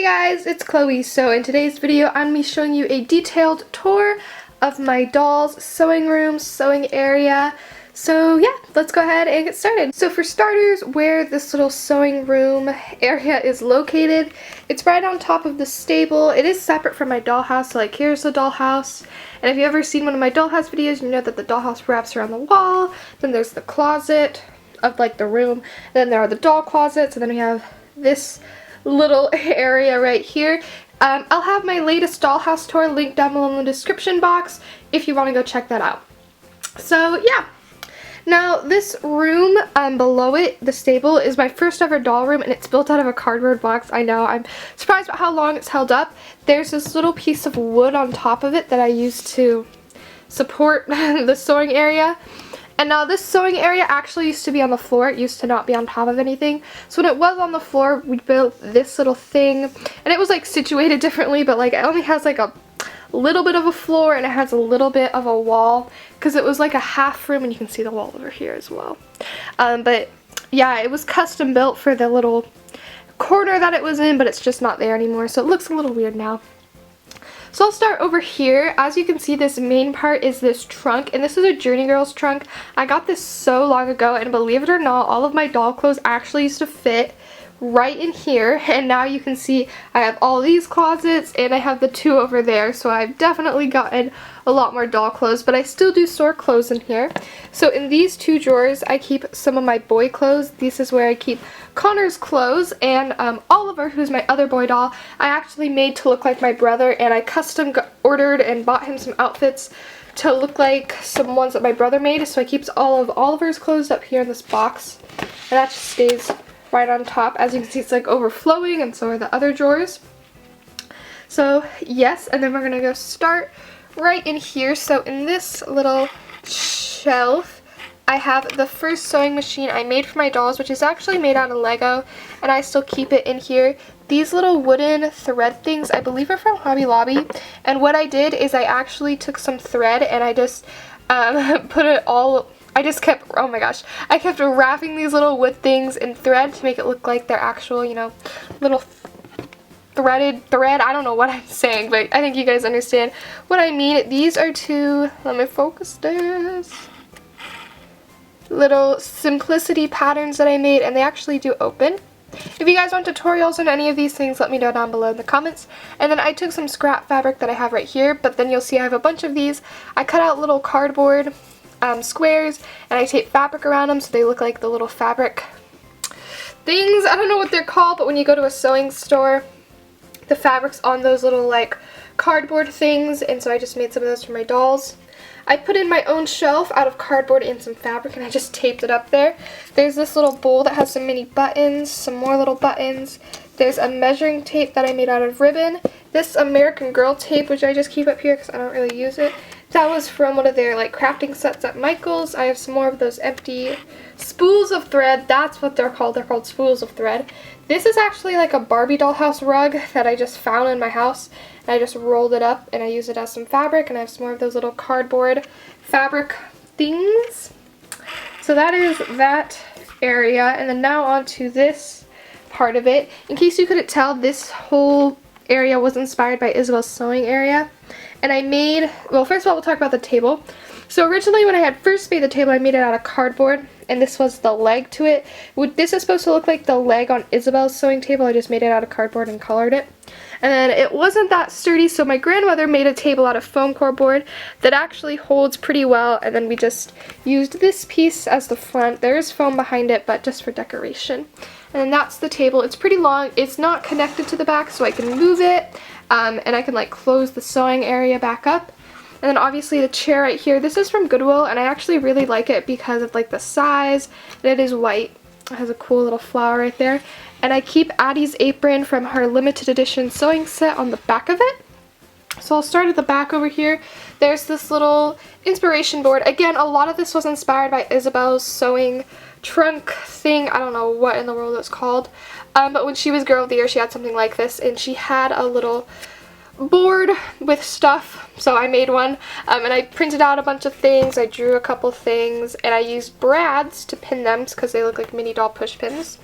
guys, it's Chloe. So in today's video, I'm going to be showing you a detailed tour of my doll's sewing room, sewing area. So yeah, let's go ahead and get started. So for starters, where this little sewing room area is located, it's right on top of the stable. It is separate from my dollhouse, so like here's the dollhouse. And if you've ever seen one of my dollhouse videos, you know that the dollhouse wraps around the wall. Then there's the closet of like the room. Then there are the doll closets, and then we have this little area right here. I'll have my latest dollhouse tour linked down below in the description box if you want to go check that out. So yeah. Now this room below it, the stable, is my first ever doll room, and it's built out of a cardboard box. I know, I'm surprised about how long it's held up. There's this little piece of wood on top of it that I used to support the sewing area. And now this sewing area actually used to be on the floor. It used to not be on top of anything. So when it was on the floor, we built this little thing, and it was like situated differently, but like it only has like a little bit of a floor and it has a little bit of a wall because it was like a half room, and you can see the wall over here as well. But yeah, it was custom built for the little corner that it was in, but it's just not there anymore, so it looks a little weird now. So I'll start over here. As you can see, this main part is this trunk, and this is a Journey Girls trunk. I got this so long ago, and believe it or not, all of my doll clothes actually used to fit right in here, and now you can see I have all these closets and I have the two over there, so I've definitely gotten a lot more doll clothes, but I still do store clothes in here. So in these two drawers I keep some of my boy clothes. This is where I keep Connor's clothes, and Oliver, who's my other boy doll, I actually made to look like my brother, and I custom ordered and bought him some outfits to look like some ones that my brother made, so I keep all of Oliver's clothes up here in this box, and that just stays right on top. As you can see, it's like overflowing, and so are the other drawers. So yes, and then we're gonna go start right in here. So in this little shelf, I have the first sewing machine I made for my dolls, which is actually made out of Lego, and I still keep it in here. These little wooden thread things, I believe, are from Hobby Lobby, and what I did is I actually took some thread and I just put it all, I just kept, oh my gosh, I kept wrapping these little wood things in thread to make it look like they're actual, you know, little threaded thread. I don't know what I'm saying, but I think you guys understand what I mean. These are two, let me focus this, little simplicity patterns that I made, and they actually do open. If you guys want tutorials on any of these things, let me know down below in the comments. And then I took some scrap fabric that I have right here, but then you'll see I have a bunch of these. I cut out little cardboard squares, and I tape fabric around them so they look like the little fabric things. I don't know what they're called, but when you go to a sewing store, the fabric's on those little like cardboard things, and so I just made some of those for my dolls. I put in my own shelf out of cardboard and some fabric, and I just taped it up there. There's this little bowl that has some mini buttons, some more little buttons. There's a measuring tape that I made out of ribbon. This American Girl tape, which I just keep up here because I don't really use it. That was from one of their like crafting sets at Michael's. I have some more of those empty spools of thread. That's what they're called. They're called spools of thread. This is actually like a Barbie dollhouse rug that I just found in my house. And I just rolled it up and I use it as some fabric, and I have some more of those little cardboard fabric things. So that is that area, and then now on to this part of it. In case you couldn't tell, this whole area was inspired by Isabel's sewing area. And I made, well, first of all, we'll talk about the table. So originally when I had first made the table, I made it out of cardboard, and this was the leg to it. This is supposed to look like the leg on Isabel's sewing table. I just made it out of cardboard and colored it. And then it wasn't that sturdy, so my grandmother made a table out of foam core board that actually holds pretty well, and then we just used this piece as the front. There is foam behind it, but just for decoration. And then that's the table. It's pretty long. It's not connected to the back, so I can move it, and I can like close the sewing area back up. And then obviously the chair right here, this is from Goodwill, and I actually really like it because of like the size, and it is white. It has a cool little flower right there. And I keep Addie's apron from her limited edition sewing set on the back of it. So I'll start at the back over here. There's this little inspiration board. Again, a lot of this was inspired by Isabel's sewing trunk thing. I don't know what in the world it's called. But when she was Girl of the Year, she had something like this, and she had a little board with stuff, so I made one, and I printed out a bunch of things. I drew a couple things, and I used brads to pin them because they look like mini doll push pins.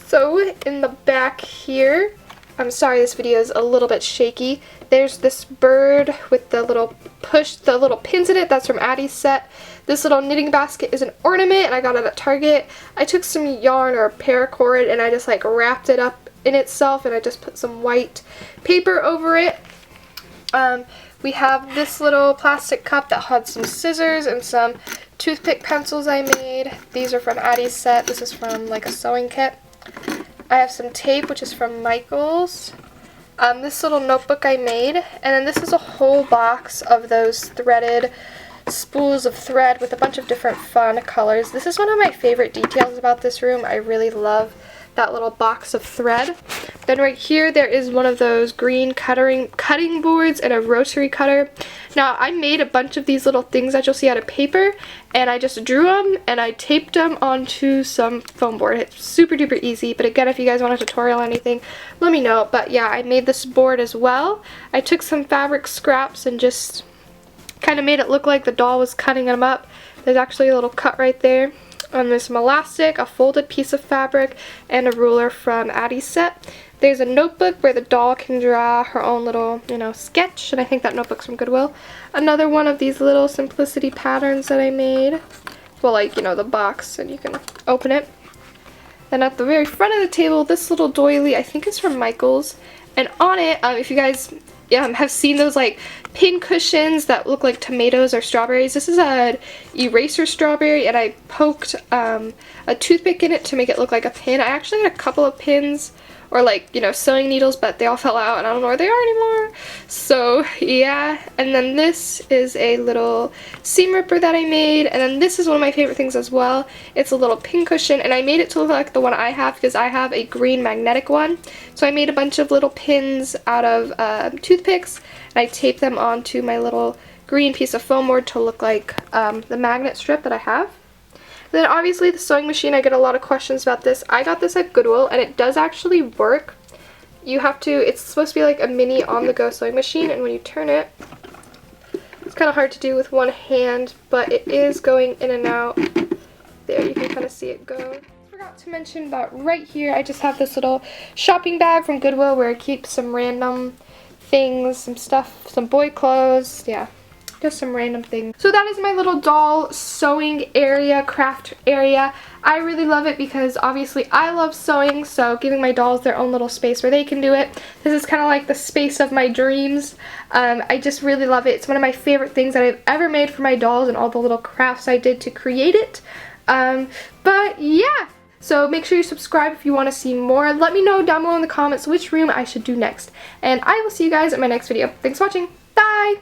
So in the back here, I'm sorry this video is a little bit shaky. There's this bird with the little pins in it. That's from Addie's set. This little knitting basket is an ornament and I got it at Target. I took some yarn or paracord and I just like wrapped it up in itself and I just put some white paper over it. We have this little plastic cup that had some scissors and some toothpick pencils I made. These are from Addie's set. This is from like a sewing kit. I have some tape, which is from Michael's. This little notebook I made, and then this is a whole box of those threaded spools of thread with a bunch of different fun colors. This is one of my favorite details about this room. I really love that little box of thread. Then right here there is one of those green cutting boards and a rotary cutter. Now I made a bunch of these little things that you'll see out of paper and I just drew them and I taped them onto some foam board. It's super duper easy, but again, if you guys want a tutorial or anything, let me know. But yeah, I made this board as well. I took some fabric scraps and just kind of made it look like the doll was cutting them up. There's actually a little cut right there. There's some elastic, a folded piece of fabric, and a ruler from Addie's set. There's a notebook where the doll can draw her own little, sketch, and I think that notebook's from Goodwill. Another one of these little simplicity patterns that I made. Well, like, the box, and you can open it. Then at the very front of the table, this little doily, I think is from Michael's. And on it, if you guys have seen those like pin cushions that look like tomatoes or strawberries. This is an eraser strawberry and I poked a toothpick in it to make it look like a pin. I actually had a couple of pins or like, sewing needles, but they all fell out and I don't know where they are anymore. So yeah, and then this is a little seam ripper that I made, and then this is one of my favorite things as well. It's a little pin cushion and I made it to look like the one I have because I have a green magnetic one. So I made a bunch of little pins out of toothpicks and I taped them onto my little green piece of foam board to look like the magnet strip that I have. Then obviously the sewing machine, I get a lot of questions about this. I got this at Goodwill and it does actually work. It's supposed to be like a mini on-the-go sewing machine, and when you turn it, it's kind of hard to do with one hand, but it is going in and out. There, you can kind of see it go. Forgot to mention that right here I just have this little shopping bag from Goodwill where I keep some random things, some stuff, some boy clothes, yeah. Just some random things. So that is my little doll sewing area, craft area. I really love it because obviously I love sewing, so giving my dolls their own little space where they can do it. This is kind of like the space of my dreams. I just really love it. It's one of my favorite things that I've ever made for my dolls and all the little crafts I did to create it. But yeah. So make sure you subscribe if you want to see more. Let me know down below in the comments which room I should do next. And I will see you guys in my next video. Thanks for watching. Bye!